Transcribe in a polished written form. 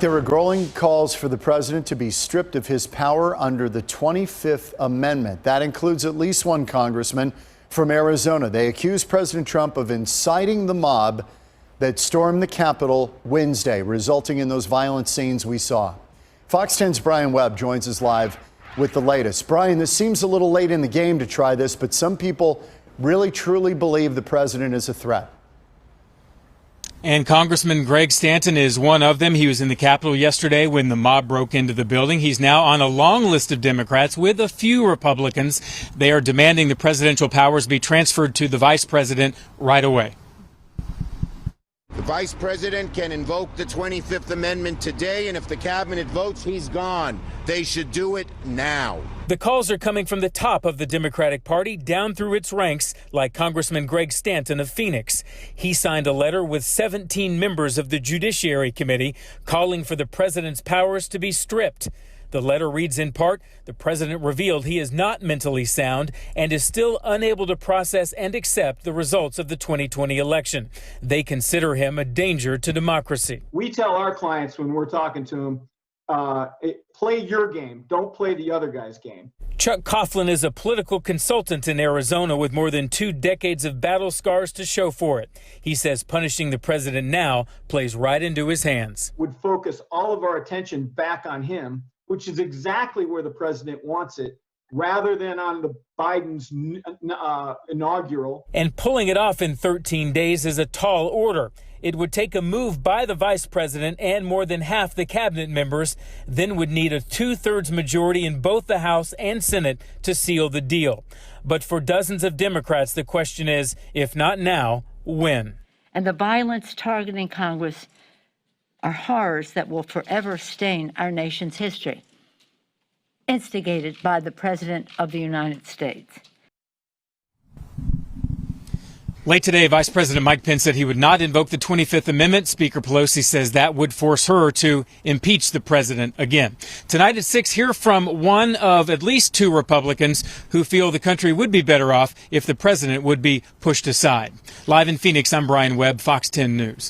there are growing calls for the president to be stripped of his power under the 25th Amendment. That includes at least one congressman from Arizona. They accuse President Trump of inciting the mob that stormed the Capitol Wednesday, resulting in those violent scenes we saw. Fox 10's Brian Webb joins us live with the latest. Brian, this seems a little late in the game to try this, but some people really truly believe the president is a threat. And Congressman Greg Stanton is one of them. He was in the Capitol yesterday when the mob broke into the building. He's now on a long list of Democrats with a few Republicans. They are demanding the presidential powers be transferred to the vice president right away. The vice president can invoke the 25th Amendment today, and if the cabinet votes, he's gone. They should do it now. The calls are coming from the top of the Democratic Party down through its ranks, like Congressman Greg Stanton of Phoenix. He signed a letter with 17 members of the Judiciary Committee calling for the president's powers to be stripped. The letter reads in part, the president revealed he is not mentally sound and is still unable to process and accept the results of the 2020 election. They consider him a danger to democracy. We tell our clients when we're talking to them, play your game, don't play the other guy's game. Chuck Coughlin is a political consultant in Arizona with more than 2 decades of battle scars to show for it. He says punishing the president now plays right into his hands. Would focus all of our attention back on him, which is exactly where the president wants it, rather than on the Biden's inaugural. And pulling it off in 13 days is a tall order. It would take a move by the vice president and more than half the cabinet members, then would need a 2/3 majority in both the House and Senate to seal the deal. But for dozens of Democrats, the question is, if not now, when? And the violence targeting Congress are horrors that will forever stain our nation's history, instigated by the President of the United States. Late today, Vice President Mike Pence said he would not invoke the 25th Amendment. Speaker Pelosi says that would force her to impeach the president again. Tonight at 6, hear from one of at least 2 Republicans who feel the country would be better off if the president would be pushed aside. Live in Phoenix, I'm Brian Webb, Fox 10 News.